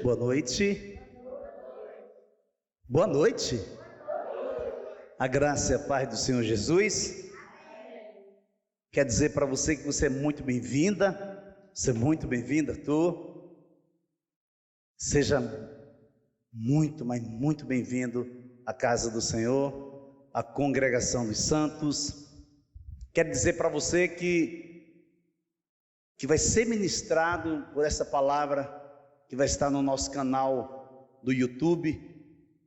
Boa noite. Boa noite. A graça e a paz do Senhor Jesus. Quer dizer para você que você é muito bem-vinda. Você é muito bem-vinda, Arthur. Seja muito, mas muito bem-vindo à casa do Senhor, à congregação dos santos. Quero dizer para você que vai ser ministrado por essa palavra que vai estar no nosso canal do YouTube.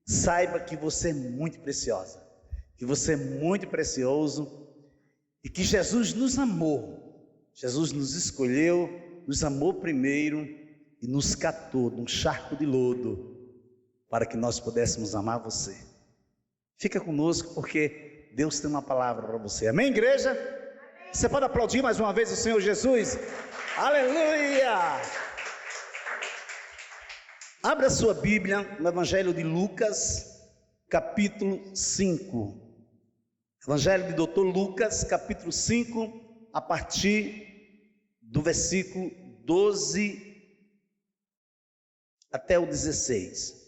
Saiba que você é muito preciosa, que você é muito precioso e que Jesus nos amou, Jesus nos escolheu, nos amou primeiro e nos catou num charco de lodo para que nós pudéssemos amar você. Fica conosco porque Deus tem uma palavra para você. Amém, igreja? Amém. Você pode aplaudir mais uma vez o Senhor Jesus? Aleluia! Abra sua Bíblia no Evangelho de Lucas, capítulo 5. Evangelho de Dr. Lucas, capítulo 5, a partir do versículo 12 até o 16.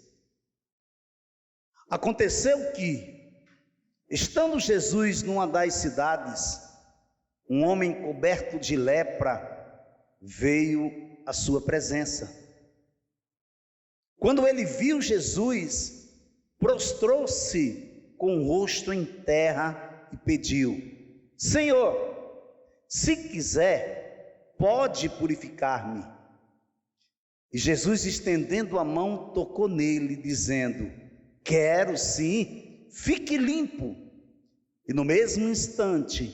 Aconteceu que, estando Jesus numa das cidades, um homem coberto de lepra veio à sua presença. Quando ele viu Jesus, prostrou-se com o rosto em terra e pediu: Senhor, se quiser, pode purificar-me. E Jesus, estendendo a mão, tocou nele, dizendo: Quero sim, fique limpo. E no mesmo instante,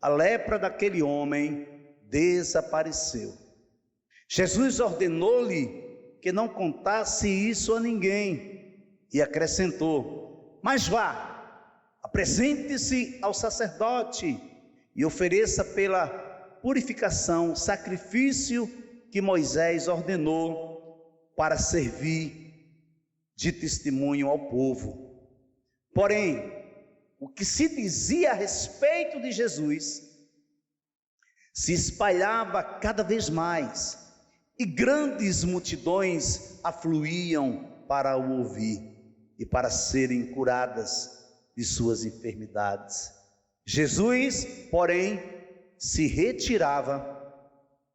a lepra daquele homem desapareceu. Jesus ordenou-lhe que não contasse isso a ninguém, e acrescentou: Mas vá, apresente-se ao sacerdote e ofereça pela purificação sacrifício que Moisés ordenou para servir de testemunho ao povo. Porém, o que se dizia a respeito de Jesus se espalhava cada vez mais, e grandes multidões afluíam para o ouvir e para serem curadas de suas enfermidades. Jesus, porém, se retirava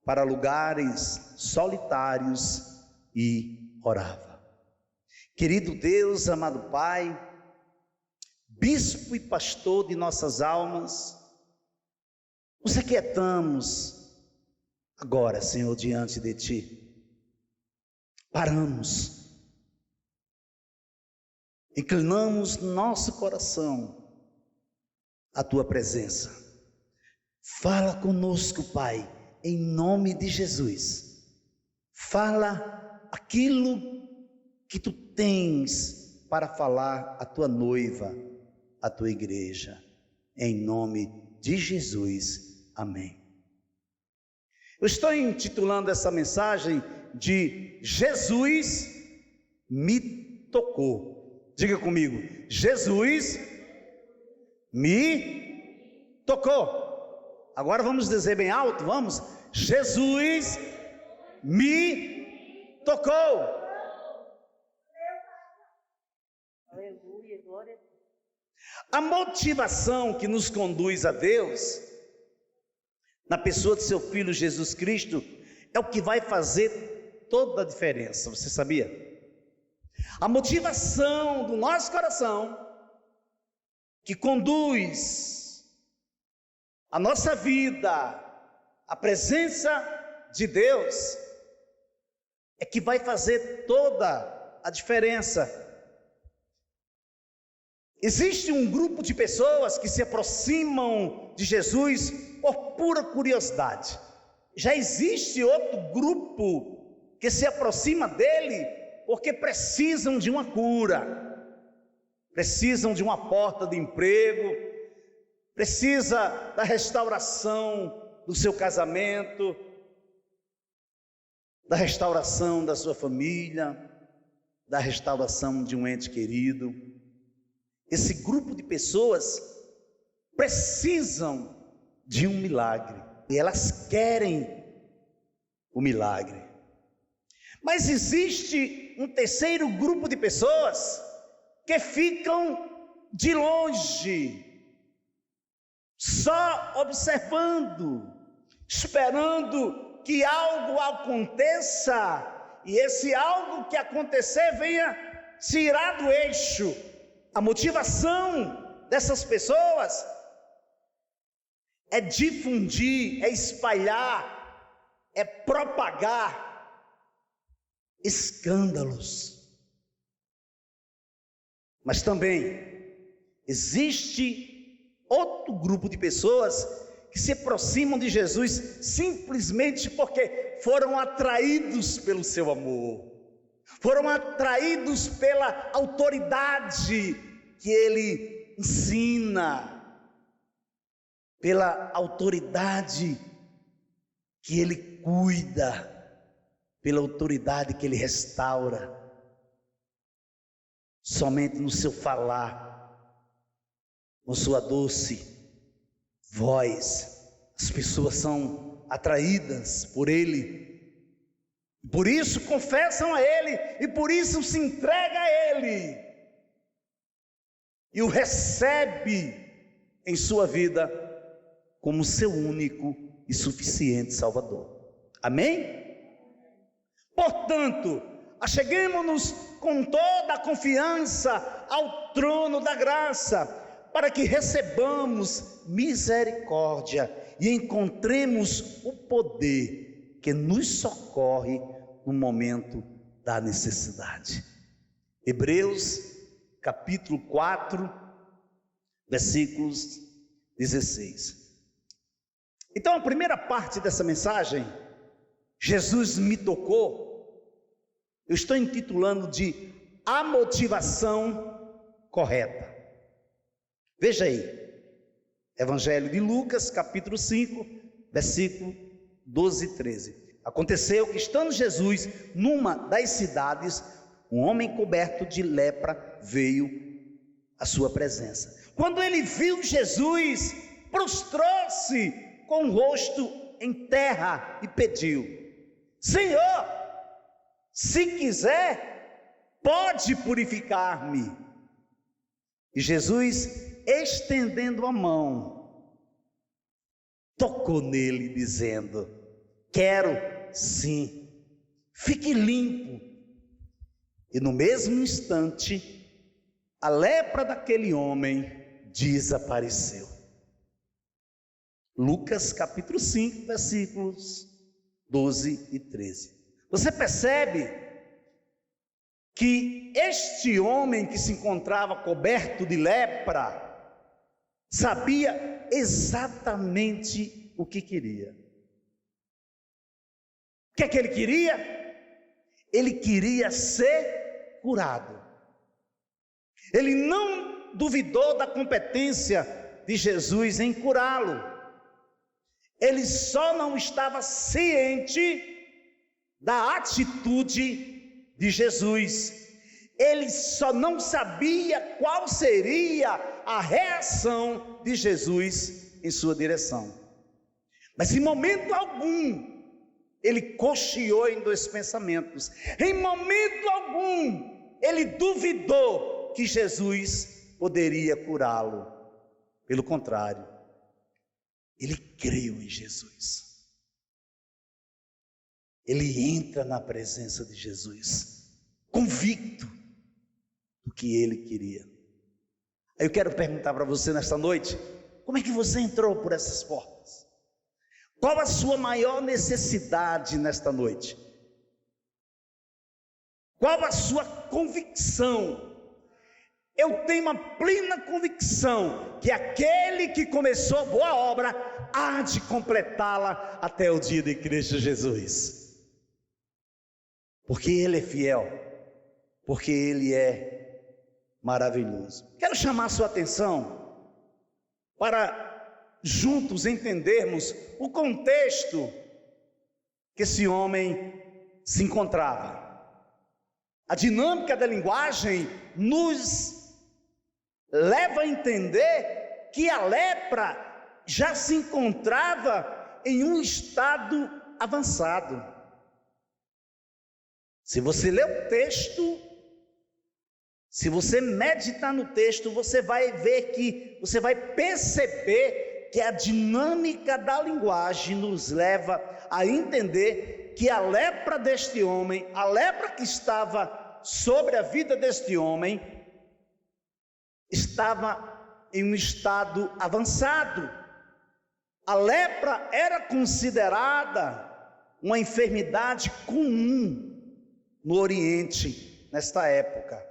para lugares solitários e orava. Querido Deus, amado Pai, bispo e pastor de nossas almas, nos aquietamos agora, Senhor, diante de Ti. Paramos, inclinamos nosso coração à Tua presença. Fala conosco, Pai, em nome de Jesus. Fala aquilo que Tu tens para falar à Tua noiva, à Tua igreja, em nome de Jesus. Amém. Eu estou intitulando essa mensagem de Jesus me tocou. Diga comigo: Jesus me tocou. Agora vamos dizer bem alto, vamos. Jesus me tocou. Aleluia, glória. A motivação que nos conduz a Deus, na pessoa de seu Filho Jesus Cristo, é o que vai fazer toda a diferença. Você sabia? A motivação do nosso coração, que conduz a nossa vida à presença de Deus, é que vai fazer toda a diferença. Existe um grupo de pessoas que se aproximam de Jesus por pura curiosidade. Já existe outro grupo que se aproxima dele porque precisam de uma cura, precisam de uma porta de emprego, precisa da restauração do seu casamento, da restauração da sua família, da restauração de um ente querido. Esse grupo de pessoas precisam de um milagre, e elas querem o milagre. Mas existe um terceiro grupo de pessoas que ficam de longe, só observando, esperando que algo aconteça, e esse algo que acontecer venha tirar do eixo. A motivação dessas pessoas é difundir, é espalhar, é propagar escândalos. Mas também existe outro grupo de pessoas que se aproximam de Jesus simplesmente porque foram atraídos pelo seu amor, foram atraídos pela autoridade que ele ensina, pela autoridade que ele cuida, pela autoridade que ele restaura. Somente no seu falar, com sua doce voz, as pessoas são atraídas por ele, por isso confessam a ele, e por isso se entrega a ele, e o recebe em sua vida como seu único e suficiente Salvador. Amém? Portanto, acheguemo-nos com toda a confiança ao trono da graça, para que recebamos misericórdia e encontremos o poder que nos socorre no momento da necessidade. Hebreus capítulo 4, versículos 16. Então, a primeira parte dessa mensagem, Jesus me tocou, eu estou intitulando de A Motivação Correta. Veja aí, Evangelho de Lucas, capítulo 5, versículo 12 e 13. Aconteceu que, estando Jesus numa das cidades, um homem coberto de lepra veio à sua presença. Quando ele viu Jesus, prostrou-se com o rosto em terra e pediu: Senhor, se quiser, pode purificar-me. E Jesus, estendendo a mão, tocou nele, dizendo: quero sim, fique limpo. E no mesmo instante, a lepra daquele homem desapareceu. Lucas capítulo 5, versículos 12 e 13. Você percebe que este homem que se encontrava coberto de lepra sabia exatamente o que queria. O que é que ele queria? Ele queria ser curado. Ele não duvidou da competência de Jesus em curá-lo. Ele só não estava ciente da atitude de Jesus. Ele só não sabia qual seria a reação de Jesus em sua direção. Mas em momento algum, ele cocheou em dois pensamentos. Em momento algum, ele duvidou que Jesus poderia curá-lo. Pelo contrário, ele creu em Jesus. Ele entra na presença de Jesus, convicto do que ele queria. Aí eu quero perguntar para você nesta noite: como é que você entrou por essas portas? Qual a sua maior necessidade nesta noite? Qual a sua convicção? Eu tenho uma plena convicção que aquele que começou boa obra há de completá-la até o dia de Cristo Jesus. Porque Ele é fiel, porque Ele é maravilhoso. Quero chamar a sua atenção para juntos entendermos o contexto que esse homem se encontrava. A dinâmica da linguagem nos leva a entender que a lepra já se encontrava em um estado avançado. Se você ler o texto, se você meditar no texto, você vai ver você vai perceber que a dinâmica da linguagem nos leva a entender que a lepra deste homem, a lepra que estava sobre a vida deste homem, estava em um estado avançado. A lepra era considerada uma enfermidade comum no Oriente nesta época,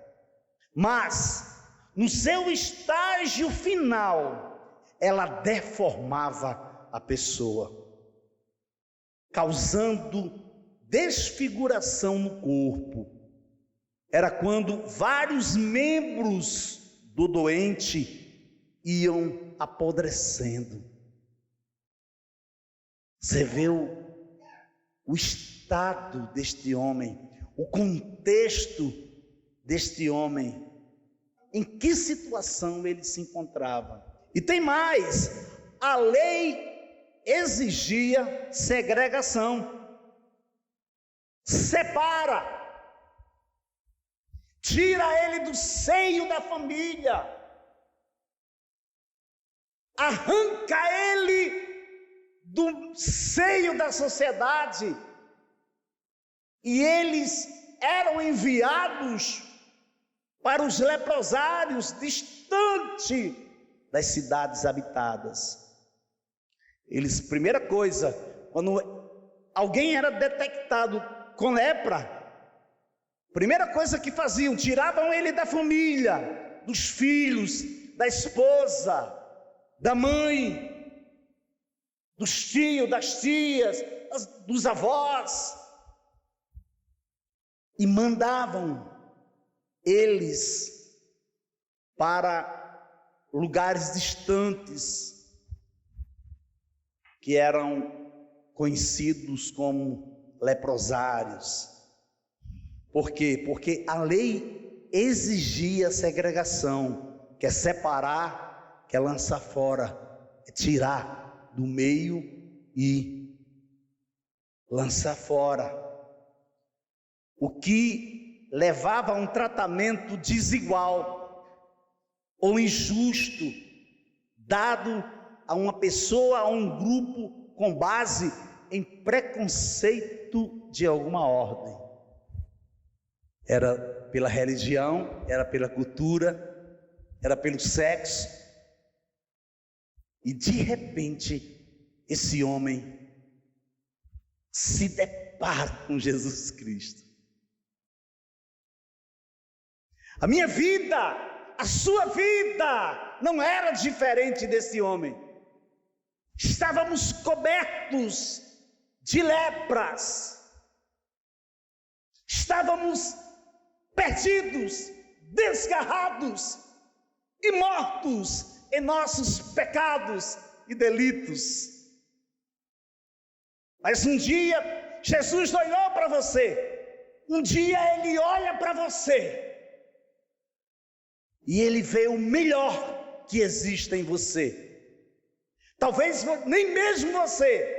mas no seu estágio final ela deformava a pessoa, causando desfiguração no corpo. Era quando vários membros do doente iam apodrecendo. Você vê o estado deste homem, o contexto deste homem, em que situação ele se encontrava. E tem mais, a lei exigia segregação. Separa, tira ele do seio da família, arranca ele do seio da sociedade, e eles eram enviados para os leprosários distante das cidades habitadas. Eles, primeira coisa, quando alguém era detectado com lepra, primeira coisa que faziam, tiravam ele da família, dos filhos, da esposa, da mãe, dos tios, das tias, dos avós, e mandavam eles para lugares distantes, que eram conhecidos como leprosários. Por quê? Porque a lei exigia segregação, que é separar, que é lançar fora, é tirar do meio e lançar fora. O que levava a um tratamento desigual ou injusto, dado a uma pessoa, a um grupo, com base em preconceito de alguma ordem. Era pela religião, era pela cultura, era pelo sexo. E de repente, esse homem se depara com Jesus Cristo. A minha vida, a sua vida, não era diferente desse homem. Estávamos cobertos de lepras, estávamos perdidos, desgarrados e mortos em nossos pecados e delitos. Mas um dia Jesus olhou para você, um dia Ele olha para você e Ele vê o melhor que existe em você. Talvez nem mesmo você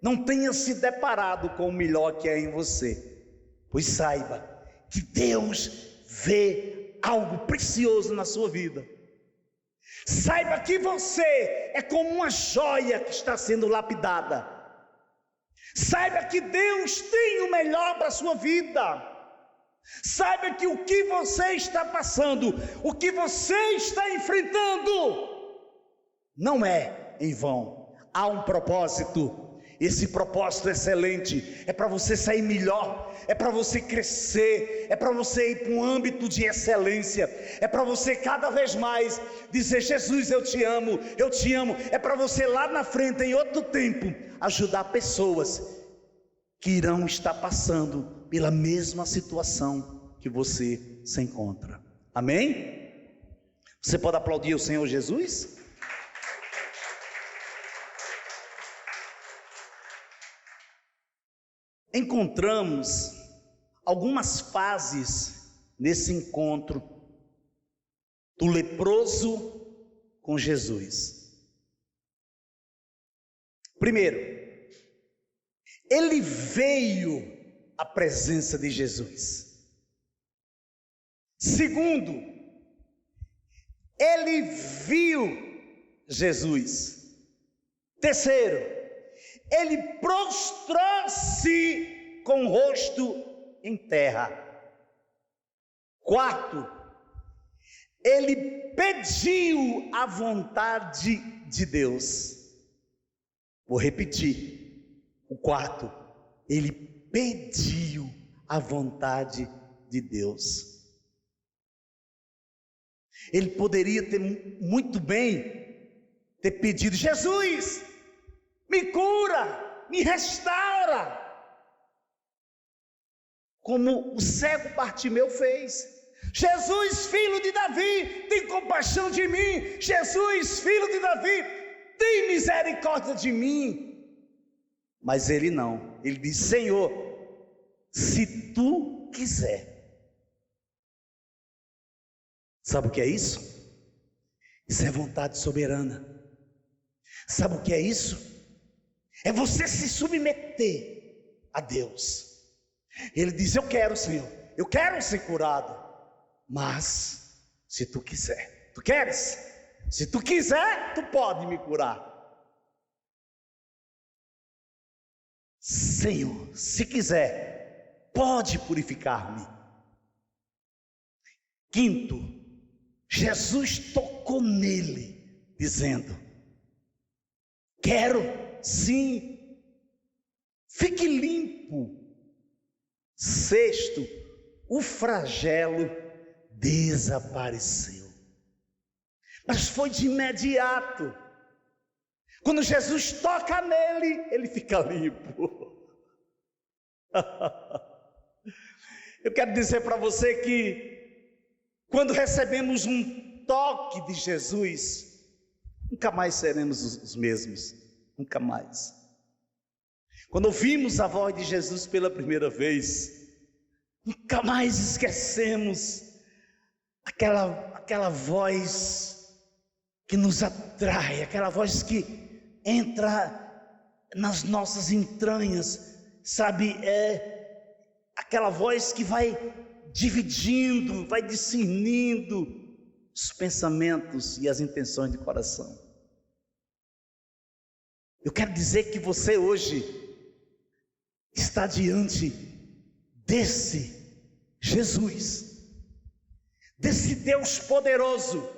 não tenha se deparado com o melhor que é em você, pois saiba que Deus vê algo precioso na sua vida. Saiba que você é como uma joia que está sendo lapidada. Saiba que Deus tem o melhor para a sua vida. Saiba que o que você está passando, o que você está enfrentando, não é em vão. Há um propósito. Esse propósito excelente é para você sair melhor, é para você crescer, é para você ir para um âmbito de excelência, é para você cada vez mais dizer: Jesus, eu te amo, eu te amo. É para você lá na frente, em outro tempo, ajudar pessoas que irão estar passando pela mesma situação que você se encontra. Amém? Você pode aplaudir o Senhor Jesus? Encontramos algumas fases nesse encontro do leproso com Jesus. Primeiro, ele veio a presença de Jesus. Segundo, ele viu Jesus. Terceiro, ele prostrou-se com o rosto em terra. Quarto, ele pediu a vontade de Deus. Vou repetir. O quarto, ele pediu a vontade de Deus. Ele poderia ter muito bem ter pedido: Jesus, me cura, me restaura, como o cego Bartimeu fez. Jesus, filho de Davi, tem compaixão de mim. Jesus, filho de Davi, tem misericórdia de mim. Mas ele não, ele disse: Senhor, se tu quiser. Sabe o que é isso? Isso é vontade soberana. Sabe o que é isso? É você se submeter a Deus. Ele diz: eu quero, Senhor, eu quero ser curado, mas se tu quiser. Tu queres? Se tu quiser, tu pode me curar. Senhor, se quiser, pode purificar-me. Quinto, Jesus tocou nele, dizendo: quero, sim, fique limpo. Sexto, o flagelo desapareceu. Mas foi de imediato. Quando Jesus toca nele, ele fica limpo. Eu quero dizer para você que quando recebemos um toque de Jesus, nunca mais seremos os mesmos, nunca mais. Quando ouvimos a voz de Jesus pela primeira vez, nunca mais esquecemos aquela voz que nos atrai, aquela voz que entra nas nossas entranhas, sabe? É aquela voz que vai dividindo, vai discernindo os pensamentos e as intenções de coração. Eu quero dizer que você hoje está diante desse Jesus, desse Deus poderoso,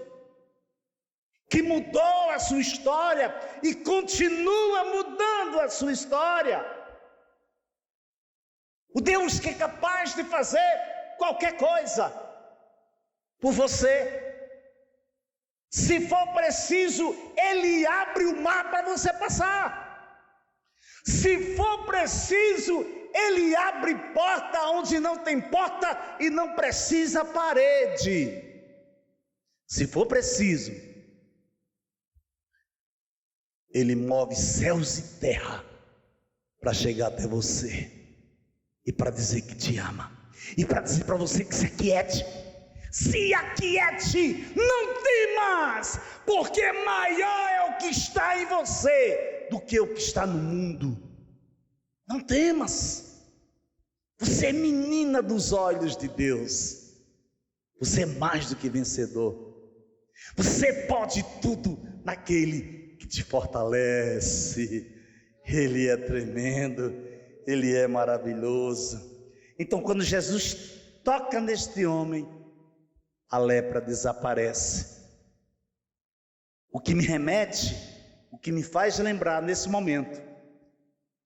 que mudou a sua história e continua mudando a sua história. O Deus que é capaz de fazer qualquer coisa por você. Se for preciso, Ele abre o mar para você passar. Se for preciso, Ele abre porta onde não tem porta e não precisa parede. Se for preciso, Ele move céus e terra para chegar até você e para dizer que te ama. E para dizer para você que se aquiete. Se aquiete, não temas, porque maior é o que está em você do que o que está no mundo. Não temas. Você é menina dos olhos de Deus. Você é mais do que vencedor. Você pode tudo naquele que te fortalece. Ele é tremendo, Ele é maravilhoso. Então, quando Jesus toca neste homem, a lepra desaparece. O que me remete, o que me faz lembrar nesse momento,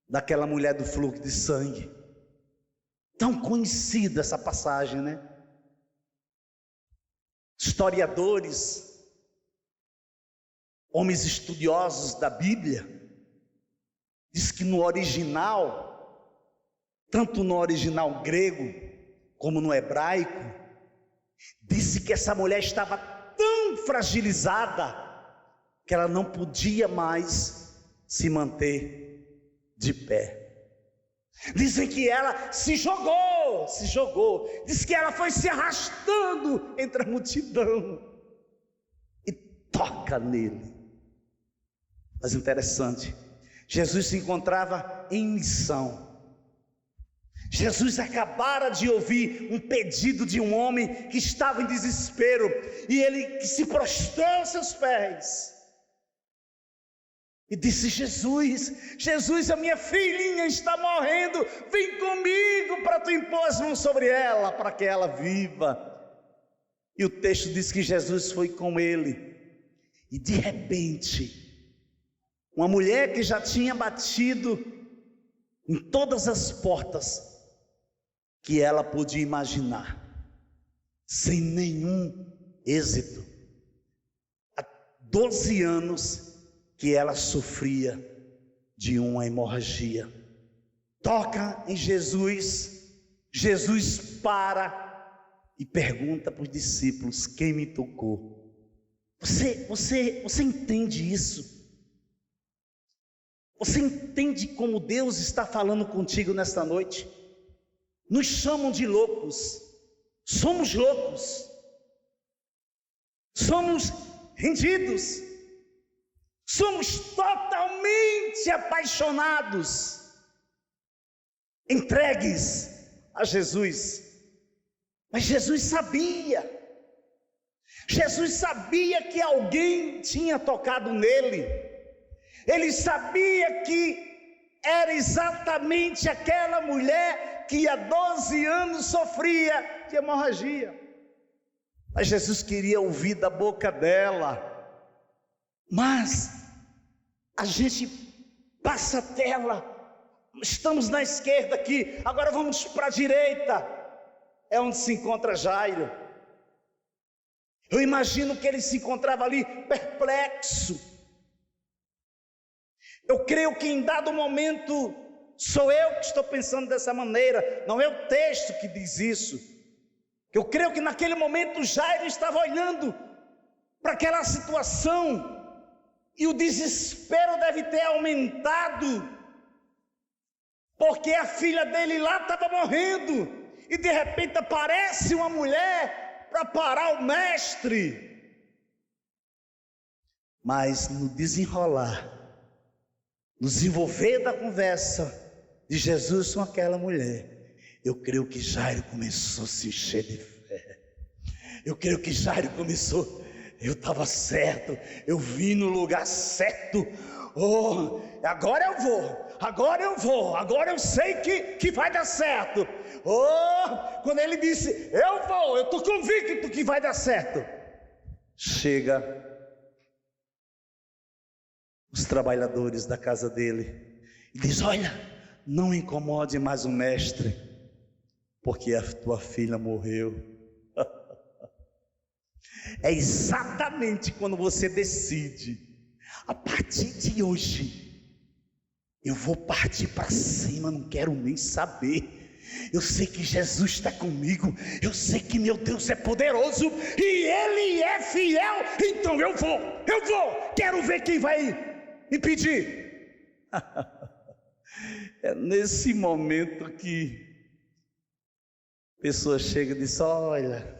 daquela mulher do fluxo de sangue. Tão conhecida essa passagem, né? Historiadores, homens estudiosos da Bíblia, diz que no original, tanto no original grego como no hebraico, disse que essa mulher estava tão fragilizada que ela não podia mais se manter de pé. Dizem que ela se jogou. Diz que ela foi se arrastando entre a multidão e toca nele. Mas interessante, Jesus se encontrava em missão. Jesus acabara de ouvir um pedido de um homem que estava em desespero, e ele se prostrou aos seus pés e disse: Jesus, a minha filhinha está morrendo, vem comigo para tu impor as mãos sobre ela, para que ela viva. E o texto diz que Jesus foi com ele, e de repente, uma mulher que já tinha batido em todas as portas que ela podia imaginar, sem nenhum êxito, há 12 anos que ela sofria de uma hemorragia, toca em Jesus. Jesus para e pergunta para os discípulos: quem me tocou? Você entende isso? Você entende como Deus está falando contigo nesta noite? Nos chamam de loucos, somos loucos, somos rendidos, somos totalmente apaixonados, entregues a Jesus. Mas Jesus sabia que alguém tinha tocado nele, ele sabia que era exatamente aquela mulher que há 12 anos sofria de hemorragia. Mas Jesus queria ouvir da boca dela. Mas a gente passa a tela, estamos na esquerda aqui, agora vamos para a direita, é onde se encontra Jairo. Eu imagino que ele se encontrava ali perplexo. Eu creio que em dado momento, sou eu que estou pensando dessa maneira, não é o texto que diz isso. Eu creio que naquele momento Jairo estava olhando para aquela situação, e o desespero deve ter aumentado, porque a filha dele lá estava morrendo, e de repente aparece uma mulher para parar o mestre. Mas no desenrolar, no desenvolver da conversa de Jesus com aquela mulher, eu creio que Jairo começou a se encher de fé. Eu creio que Jairo começou: eu estava certo, eu vim no lugar certo, agora eu vou, agora eu sei que vai dar certo. Quando ele disse: eu estou convicto que vai dar certo, chega os trabalhadores da casa dele e diz: olha, não incomode mais o mestre, porque a tua filha morreu. É exatamente quando você decide: a partir de hoje eu vou partir para cima, não quero nem saber. Eu sei que Jesus está comigo, eu sei que meu Deus é poderoso e Ele é fiel, então eu vou, quero ver quem vai impedir. É nesse momento que a pessoa chega e diz: olha,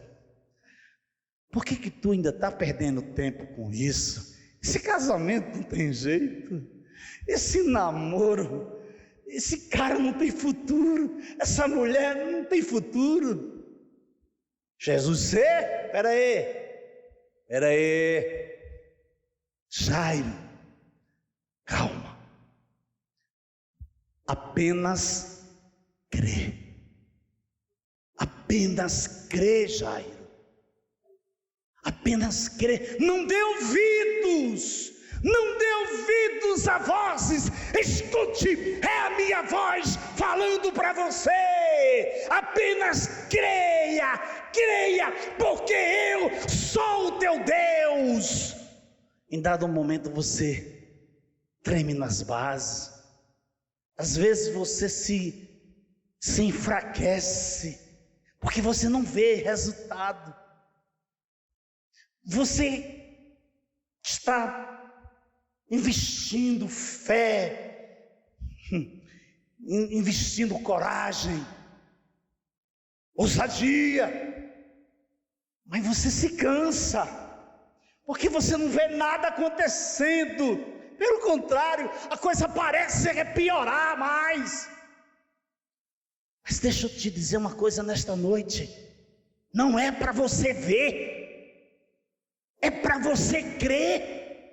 por que tu ainda está perdendo tempo com isso? Esse casamento não tem jeito, esse namoro, esse cara não tem futuro, essa mulher não tem futuro. Jesus, espera aí, Jairo, calma, apenas crê, Jairo. Apenas crê, não dê ouvidos a vozes, escute, é a minha voz falando para você. Apenas creia, porque eu sou o teu Deus. Em dado momento você treme nas bases, às vezes você se enfraquece, porque você não vê resultado. Você está investindo fé, investindo coragem, ousadia, mas você se cansa, porque você não vê nada acontecendo. Pelo contrário, a coisa parece piorar mais. Mas deixa eu te dizer uma coisa nesta noite: não é para você ver, é para você crer.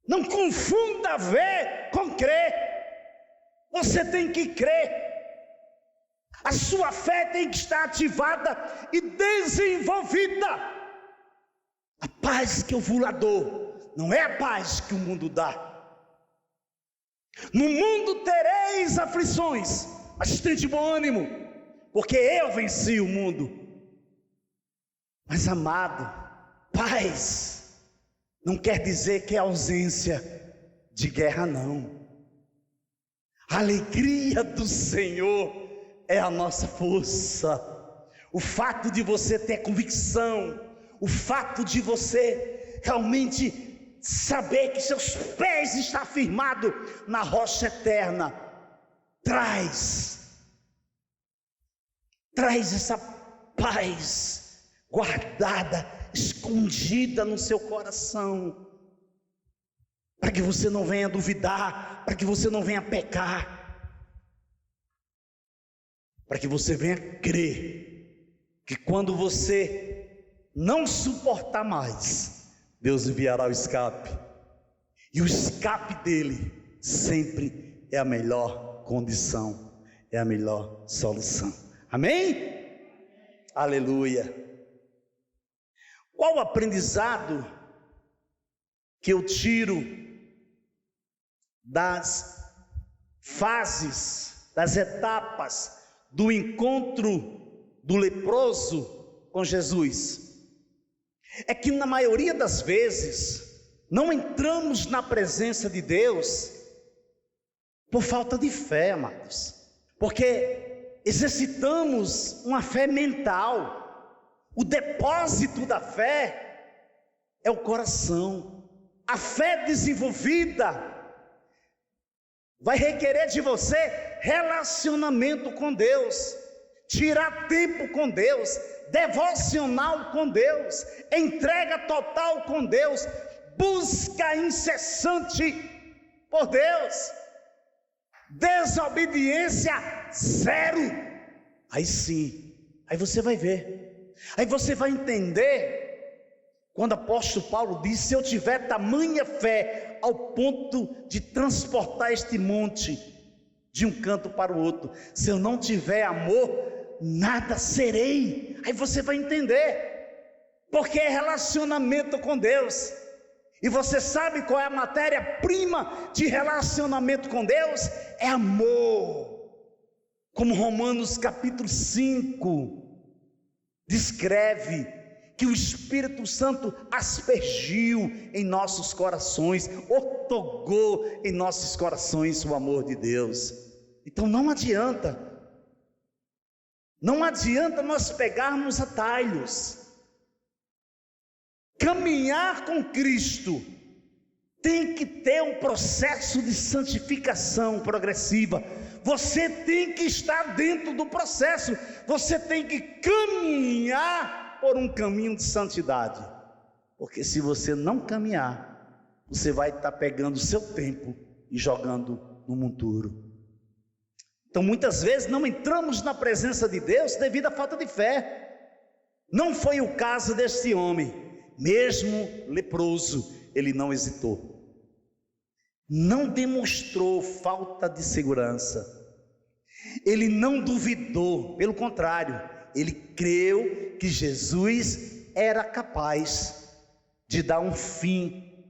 Não confunda ver com crer. Você tem que crer. A sua fé tem que estar ativada e desenvolvida. A paz que eu vos dou não é a paz que o mundo dá. No mundo tereis aflições, mas tende bom ânimo, porque eu venci o mundo. Mas amado, paz não quer dizer que é ausência de guerra, não. A alegria do Senhor é a nossa força. O fato de você ter convicção, o fato de você realmente saber que seus pés estão firmados na rocha eterna, traz essa paz guardada, escondida no seu coração, para que você não venha duvidar, para que você não venha pecar, para que você venha crer que quando você não suportar mais, Deus enviará o escape, e o escape dele sempre é a melhor condição, é a melhor solução. Amém? Aleluia. Qual o aprendizado que eu tiro das fases, das etapas do encontro do leproso com Jesus? É que na maioria das vezes não entramos na presença de Deus por falta de fé, amados, porque exercitamos uma fé mental. O depósito da fé é o coração. A fé desenvolvida vai requerer de você relacionamento com Deus, tirar tempo com Deus, devocional com Deus, entrega total com Deus, busca incessante por Deus, desobediência zero. Aí sim, aí você vai ver, aí você vai entender quando o apóstolo Paulo diz: se eu tiver tamanha fé ao ponto de transportar este monte de um canto para o outro, se eu não tiver amor, nada serei. Aí você vai entender, porque é relacionamento com Deus. E você sabe qual é a matéria-prima de relacionamento com Deus? É amor. Como Romanos capítulo 5 descreve que o Espírito Santo aspergiu em nossos corações, outorgou em nossos corações o amor de Deus. Então não adianta nós pegarmos atalhos. Caminhar com Cristo tem que ter um processo de santificação progressiva. Você tem que estar dentro do processo, você tem que caminhar por um caminho de santidade, porque se você não caminhar, você vai estar pegando o seu tempo e jogando no monturo. Então muitas vezes não entramos na presença de Deus devido à falta de fé. Não foi o caso deste homem. Mesmo leproso, ele não hesitou, não demonstrou falta de segurança, ele não duvidou, pelo contrário, ele creu que Jesus era capaz de dar um fim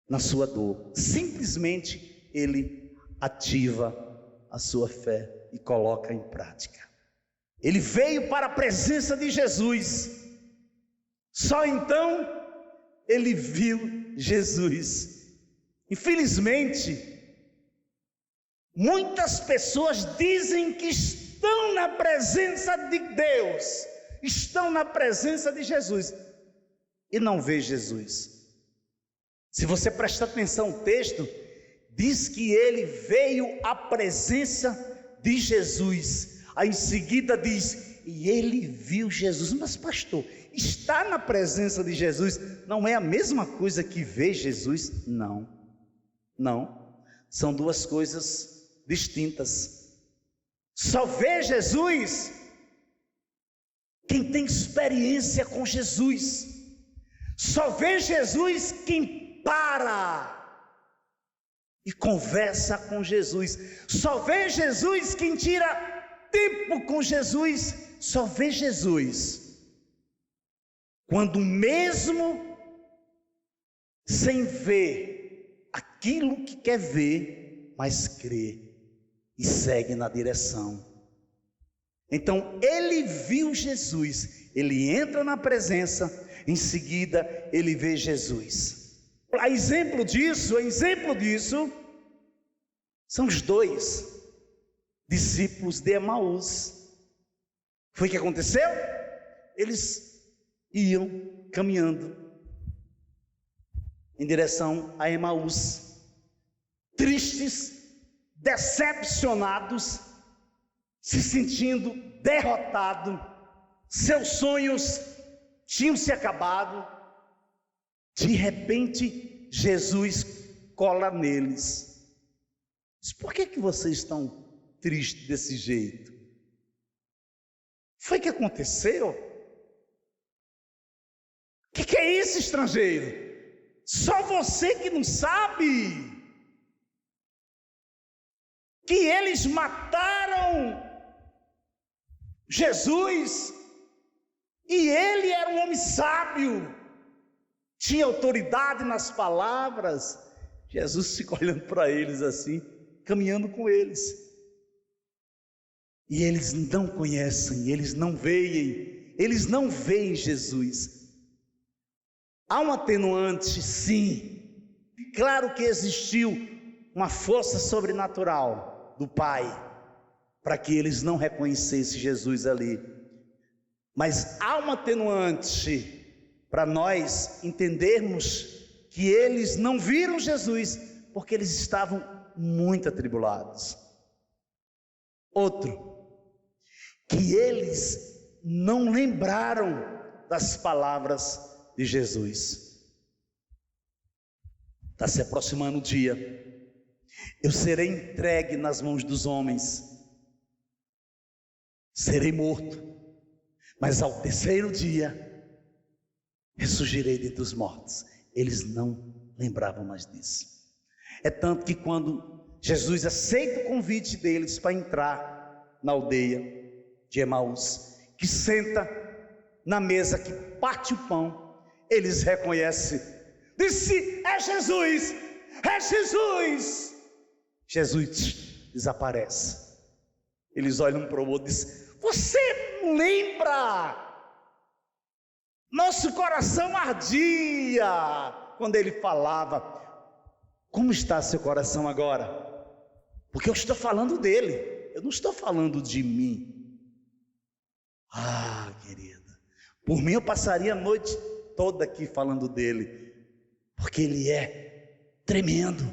na sua dor. Simplesmente ele ativa a sua fé e coloca em prática. Ele veio para a presença de Jesus. Só então ele viu Jesus. Infelizmente, muitas pessoas dizem que estão na presença de Deus, estão na presença de Jesus e não vê Jesus. Se você prestar atenção no texto, diz que ele veio à presença de Jesus. Aí em seguida diz: e ele viu Jesus. Mas pastor, estar na presença de Jesus não é a mesma coisa que ver Jesus? Não, são duas coisas distintas. Só vê Jesus quem tem experiência com Jesus. Só vê Jesus quem para e conversa com Jesus. Só vê Jesus quem tira tempo com Jesus. Só vê Jesus quando mesmo sem ver aquilo que quer ver, mas crê e segue na direção. Então ele viu Jesus, ele entra na presença, em seguida ele vê Jesus. A exemplo disso são os dois discípulos de Emaús. Foi o que aconteceu? Eles iam caminhando em direção a Emaús, tristes, decepcionados, se sentindo derrotados, seus sonhos tinham se acabado. De repente, Jesus cola neles. Diz: por que vocês estão tristes desse jeito? Foi que aconteceu? O que é isso, estrangeiro? Só você que não sabe que eles mataram Jesus, e ele era um homem sábio, tinha autoridade nas palavras. Jesus fica olhando para eles assim, caminhando com eles, e eles não conhecem, eles não veem Jesus. Há um atenuante, sim. Claro que existiu uma força sobrenatural do Pai para que eles não reconhecessem Jesus ali. Mas há um atenuante para nós entendermos que eles não viram Jesus, porque eles estavam muito atribulados. Outro, que eles não lembraram das palavras de Jesus. Está se aproximando o dia. Eu serei entregue nas mãos dos homens, serei morto, mas ao terceiro dia ressurgirei dentre os mortos. Eles não lembravam mais disso. É tanto que quando Jesus aceita o convite deles para entrar na aldeia de Emaús, que senta na mesa, que parte o pão, eles reconhecem, disse: é Jesus, é Jesus. Jesus desaparece. Eles olham para o outro e dizem: você não lembra? Nosso coração ardia quando ele falava. Como está seu coração agora? Porque eu estou falando dele, eu não estou falando de mim. Ah, querida, por mim eu passaria a noite toda aqui falando dele, porque ele é tremendo.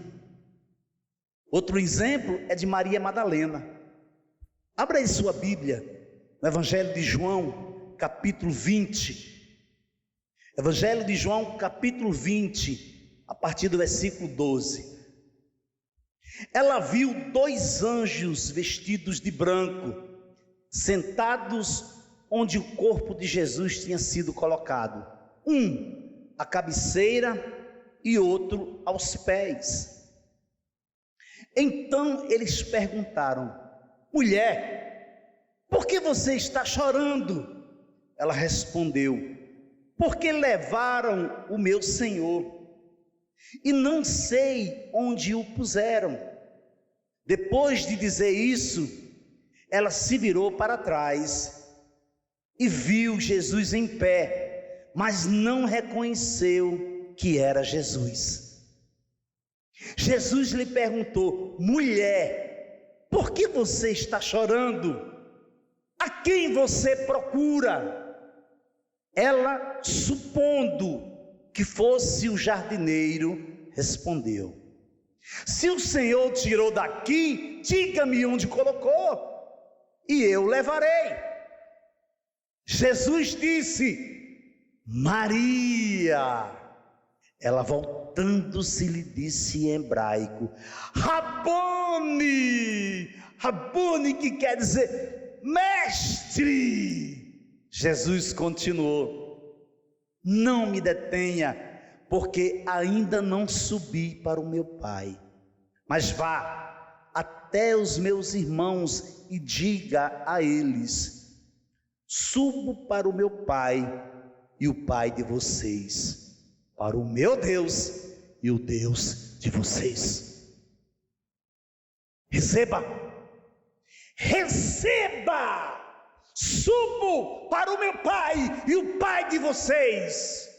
Outro exemplo é de Maria Madalena. Abra aí sua Bíblia, no Evangelho de João, capítulo 20. Evangelho de João, capítulo 20, a partir do versículo 12. Ela viu dois anjos vestidos de branco, sentados onde o corpo de Jesus tinha sido colocado. Um à cabeceira e outro aos pés. Então eles perguntaram: mulher, por que você está chorando? Ela respondeu: porque levaram o meu Senhor e não sei onde o puseram. Depois de dizer isso, ela se virou para trás e viu Jesus em pé, mas não reconheceu que era Jesus. Jesus lhe perguntou: mulher, por que você está chorando? A quem você procura? Ela, supondo que fosse o jardineiro, respondeu: se o Senhor tirou daqui, diga-me onde colocou, e eu levarei. Jesus disse: Maria. Ela, voltando-se, lhe disse em hebraico: Rabone, Rabone, que quer dizer mestre. Jesus continuou: não me detenha, porque ainda não subi para o meu Pai, mas vá até os meus irmãos e diga a eles: subo para o meu Pai e o Pai de vocês, para o meu Deus e o Deus de vocês. Receba, subo para o meu Pai e o Pai de vocês,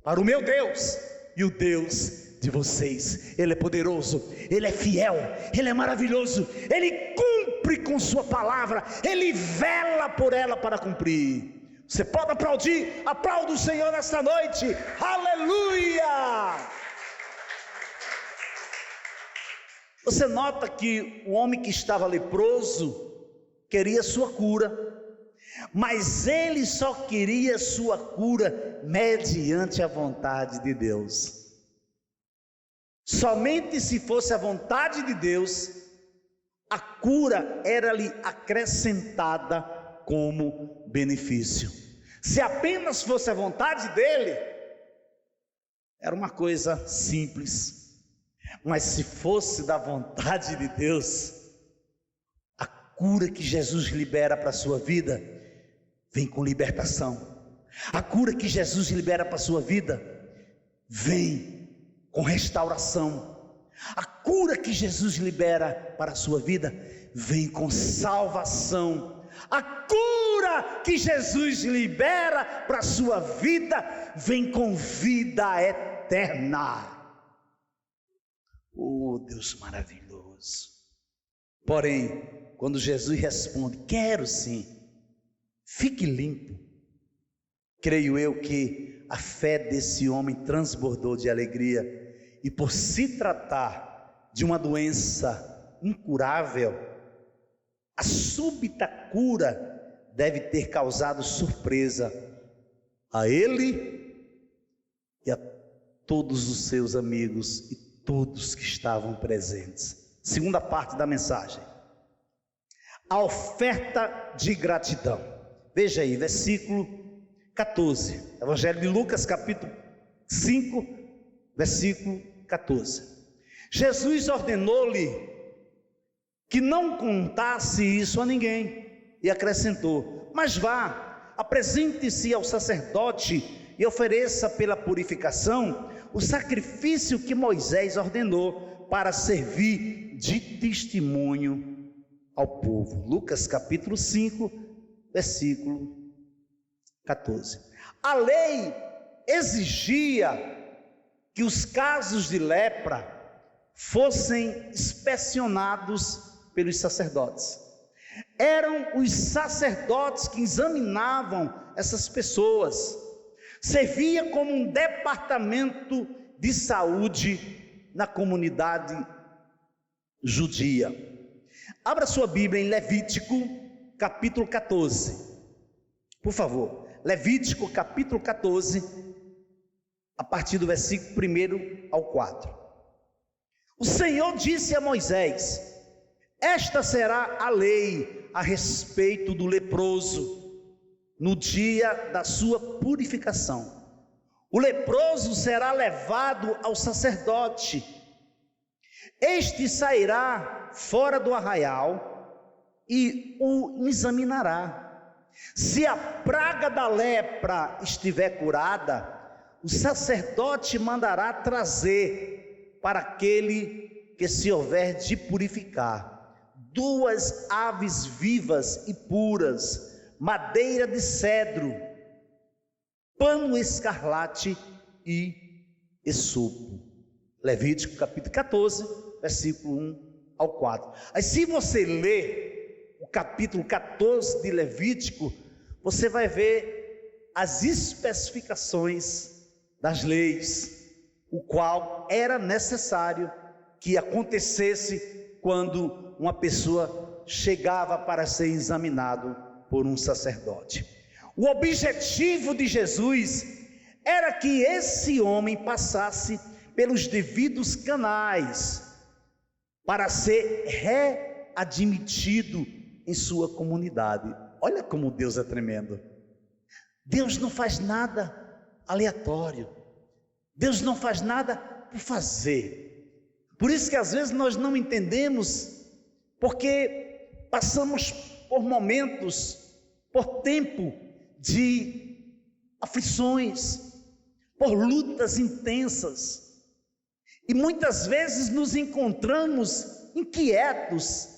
para o meu Deus e o Deus de vocês. Ele é poderoso, Ele é fiel, Ele é maravilhoso, Ele cumpre com sua palavra, Ele vela por ela para cumprir. Você pode aplaudir? Aplauda o Senhor nesta noite, aleluia! Você nota que o homem que estava leproso queria sua cura, mas ele só queria sua cura mediante a vontade de Deus. Somente se fosse a vontade de Deus, a cura era-lhe acrescentada como benefício. Se apenas fosse a vontade dele, era uma coisa simples. Mas se fosse da vontade de Deus, a cura que Jesus libera para a sua vida vem com libertação. A cura que Jesus libera para a sua vida vem com restauração. A cura que Jesus libera para a sua vida vem com salvação. A cura que Jesus libera para a sua vida vem com vida eterna. Oh, Deus maravilhoso! Porém, quando Jesus responde: quero sim, fique limpo, creio eu que a fé desse homem transbordou de alegria, e por se tratar de uma doença incurável, a súbita cura deve ter causado surpresa a ele e a todos os seus amigos e todos que estavam presentes. Segunda parte da mensagem: a oferta de gratidão. Veja aí, versículo 14, Evangelho de Lucas, capítulo 5, versículo 14. Jesus ordenou-lhe que não contasse isso a ninguém, e acrescentou: mas vá, apresente-se ao sacerdote e ofereça pela purificação o sacrifício que Moisés ordenou para servir de testemunho ao povo. Lucas capítulo 5, versículo 14. A lei exigia que os casos de lepra fossem inspecionados pelos sacerdotes. Eram os sacerdotes que examinavam essas pessoas. Servia como um departamento de saúde na comunidade judia. Abra sua Bíblia em Levítico capítulo 14, por favor. Levítico capítulo 14, a partir do versículo 1 ao 4. O Senhor disse a Moisés: esta será a lei a respeito do leproso no dia da sua purificação. O leproso será levado ao sacerdote. Este sairá fora do arraial e o examinará. Se a praga da lepra estiver curada, o sacerdote mandará trazer para aquele que se houver de purificar 2 aves vivas e puras, madeira de cedro, pano escarlate e esopo. Levítico capítulo 14, versículo 1 ao 4. Aí se você ler o capítulo 14 de Levítico, você vai ver as especificações das leis, o qual era necessário que acontecesse quando uma pessoa chegava para ser examinado por um sacerdote. O objetivo de Jesus era que esse homem passasse pelos devidos canais para ser admitido em sua comunidade. Olha como Deus é tremendo. Deus não faz nada aleatório. Deus não faz nada por fazer. Por isso que às vezes nós não entendemos, porque passamos por momentos, por tempo de aflições, por lutas intensas, e muitas vezes nos encontramos inquietos,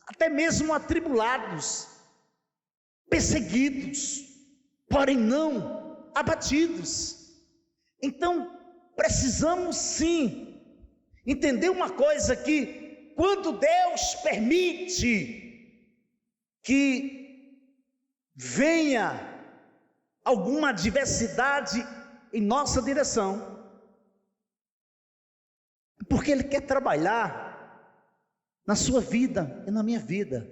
até mesmo atribulados, perseguidos, porém não abatidos. Então precisamos sim entender uma coisa, que quando Deus permite que venha alguma adversidade em nossa direção, porque Ele quer trabalhar na sua vida e na minha vida,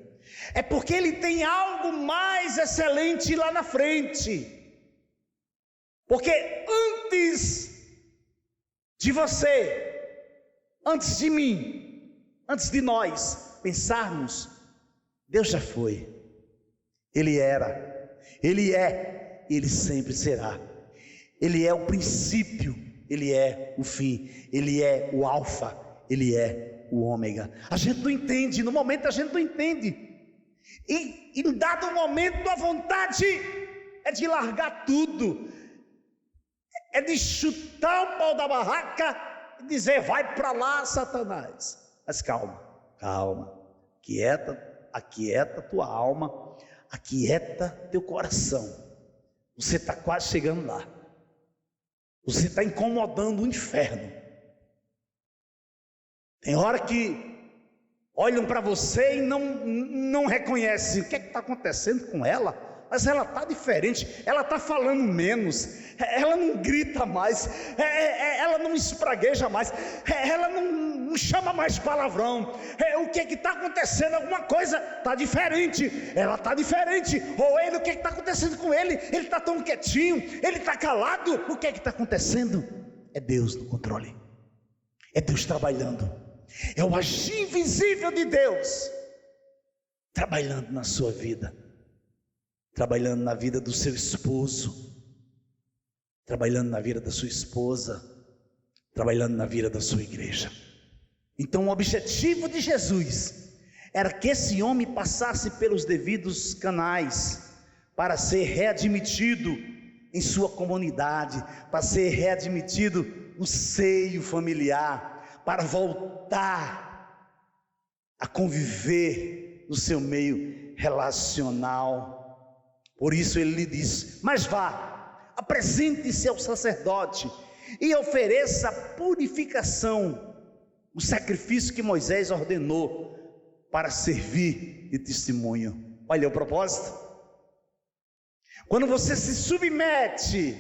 é porque Ele tem algo mais excelente lá na frente, porque antes de você, antes de mim, antes de nós pensarmos, Deus já foi, Ele era, Ele é, Ele sempre será. Ele é o princípio, Ele é o fim, Ele é o alfa, Ele é o ômega. A gente não entende, no momento a gente não entende, e em dado momento a vontade é de largar tudo, é de chutar o pau da barraca e dizer: vai para lá, Satanás. Mas calma, aquieta tua alma, aquieta teu coração. Você está quase chegando lá. Você está incomodando o inferno. Tem hora que olham para você e não reconhecem o que está acontecendo com ela. Mas ela está diferente, ela está falando menos, ela não grita mais, ela não espragueja mais, ela não chama mais palavrão. O que está acontecendo? Alguma coisa está diferente, ela está diferente. Ou ele, o que está acontecendo com ele? Ele está tão quietinho, ele está calado. O que está acontecendo? É Deus no controle, é Deus trabalhando, é o agir invisível de Deus trabalhando na sua vida, trabalhando na vida do seu esposo, trabalhando na vida da sua esposa, trabalhando na vida da sua igreja. Então o objetivo de Jesus era que esse homem passasse pelos devidos canais para ser readmitido em sua comunidade, para ser readmitido no seio familiar, para voltar a conviver no seu meio relacional. Por isso ele lhe disse: mas vá, apresente-se ao sacerdote e ofereça a purificação, o sacrifício que Moisés ordenou para servir de testemunho. Olha o propósito. Quando você se submete,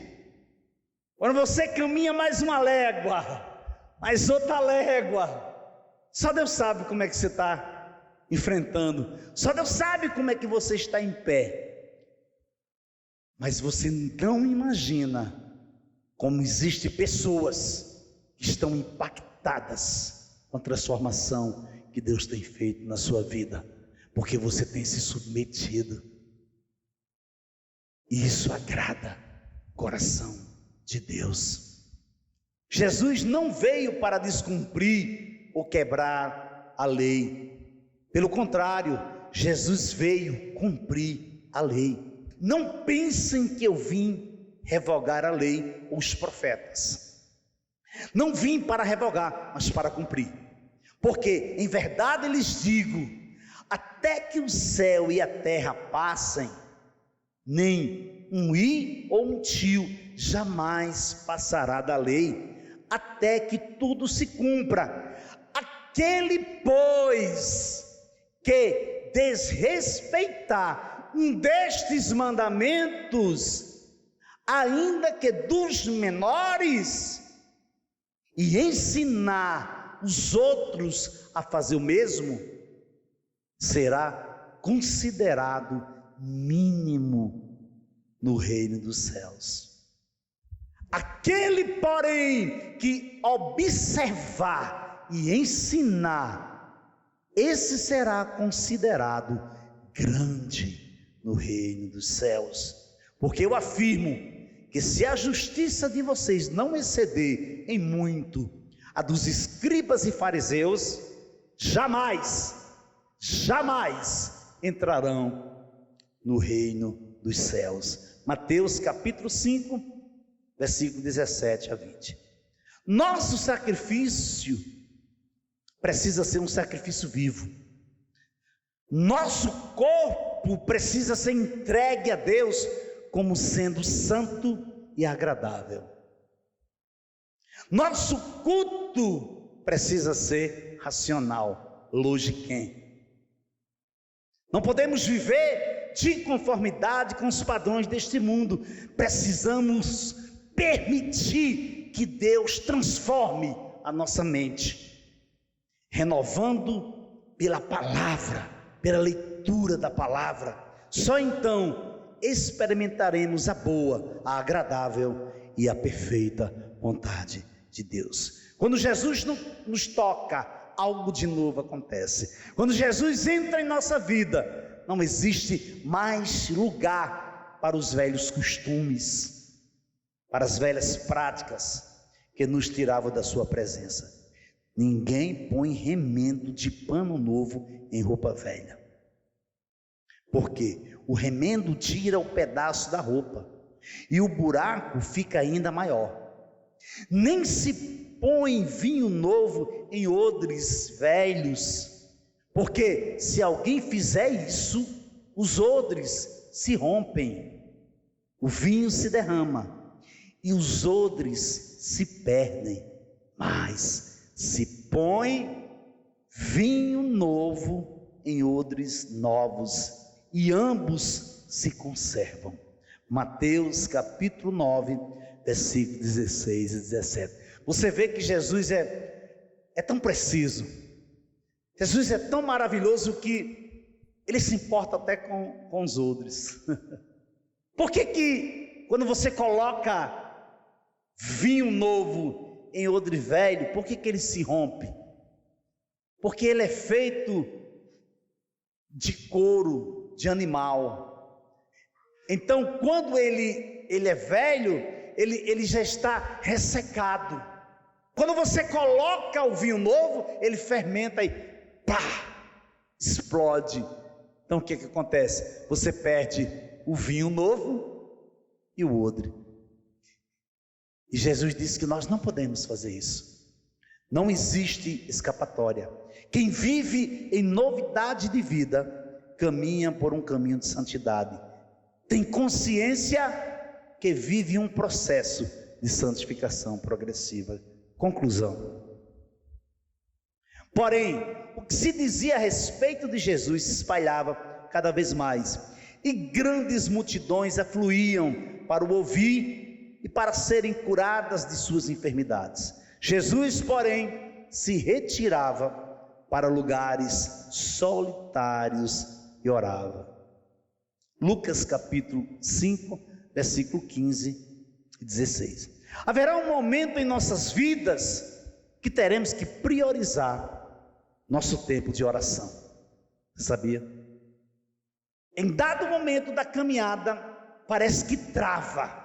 quando você caminha mais uma légua, mais outra légua, só Deus sabe como é que você está enfrentando, só Deus sabe como é que você está em pé. Mas você não imagina como existem pessoas que estão impactadas com a transformação que Deus tem feito na sua vida, porque você tem se submetido. E isso agrada o coração de Deus. Jesus não veio para descumprir ou quebrar a lei. Pelo contrário, Jesus veio cumprir a lei. Não pensem que eu vim revogar a lei ou os profetas. Não vim para revogar, mas para cumprir. Porque em verdade lhes digo, até que o céu e a terra passem, nem um i ou um tio jamais passará da lei, até que tudo se cumpra. Aquele, pois, que desrespeitar um destes mandamentos, ainda que dos menores, e ensinar os outros a fazer o mesmo, será considerado mínimo no reino dos céus. Aquele, porém, que observar e ensinar esse será considerado grande no reino dos céus. Porque eu afirmo que se a justiça de vocês não exceder em muito a dos escribas e fariseus, jamais entrarão no reino dos céus. Mateus capítulo 5, versículo 17 a 20. Nosso sacrifício precisa ser um sacrifício vivo. Nosso corpo precisa ser entregue a Deus como sendo santo e agradável. Nosso culto precisa ser racional, logiquem. Não podemos viver de conformidade com os padrões deste mundo. Precisamos permitir que Deus transforme a nossa mente, renovando pela palavra, pela leitura da palavra. Só então experimentaremos a boa, a agradável e a perfeita vontade de Deus. Quando Jesus nos toca, algo de novo acontece. Quando Jesus entra em nossa vida, não existe mais lugar para os velhos costumes, para as velhas práticas que nos tiravam da sua presença. Ninguém põe remendo de pano novo em roupa velha. Porque o remendo tira o pedaço da roupa e o buraco fica ainda maior. Nem se põe vinho novo em odres velhos, porque se alguém fizer isso, os odres se rompem, o vinho se derrama e os odres se perdem. Mas se põe vinho novo em odres novos e ambos se conservam. Mateus capítulo 9, versículos 16 e 17. Você vê que Jesus é tão preciso, Jesus é tão maravilhoso que ele se importa até com os odres. Por que quando você coloca vinho novo em odre velho, por que ele se rompe? Porque ele é feito de couro de animal. Então quando ele é velho, ele já está ressecado. Quando você coloca o vinho novo, ele fermenta e pá, explode. Então o que acontece? Você perde o vinho novo e o odre. E Jesus disse que nós não podemos fazer isso. Não existe escapatória. Quem vive em novidade de vida, caminha por um caminho de santidade. Tem consciência que vive um processo de santificação progressiva. Conclusão. Porém, o que se dizia a respeito de Jesus se espalhava cada vez mais, e grandes multidões afluíam para o ouvir e para serem curadas de suas enfermidades. Jesus, porém, se retirava para lugares solitários e orava. Lucas capítulo 5, versículo 15 e 16. Haverá um momento em nossas vidas que teremos que priorizar nosso tempo de oração. Sabia? Em dado momento da caminhada, parece que trava.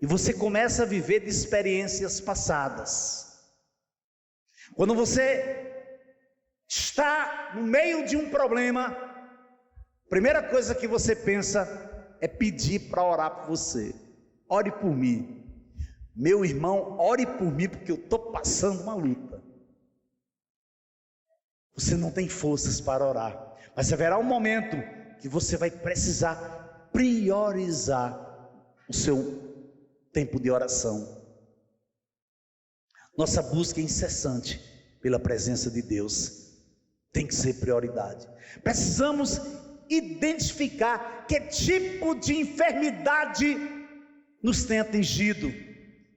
E você começa a viver de experiências passadas. Quando você está no meio de um problema, a primeira coisa que você pensa é pedir para orar por você. Ore por mim. Meu irmão, ore por mim, porque eu estou passando uma luta. Você não tem forças para orar, mas haverá um momento que você vai precisar priorizar o seu tempo de oração. Nossa busca incessante pela presença de Deus tem que ser prioridade. Precisamos identificar que tipo de enfermidade nos tem atingido,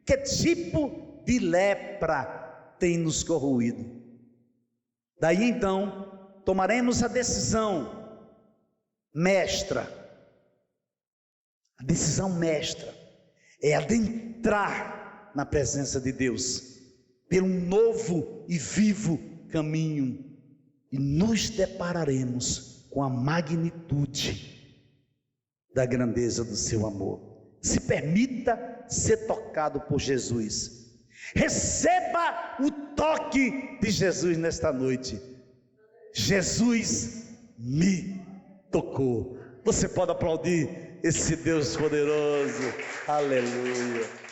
que tipo de lepra tem nos corroído. Daí então tomaremos a decisão mestra. A decisão mestra é adentrar na presença de Deus pelo novo e vivo caminho. e nos depararemos com a magnitude da grandeza do seu amor. Se permita ser tocado por Jesus. Receba o toque de Jesus nesta noite. Jesus me tocou. Você pode aplaudir esse Deus poderoso. Aleluia.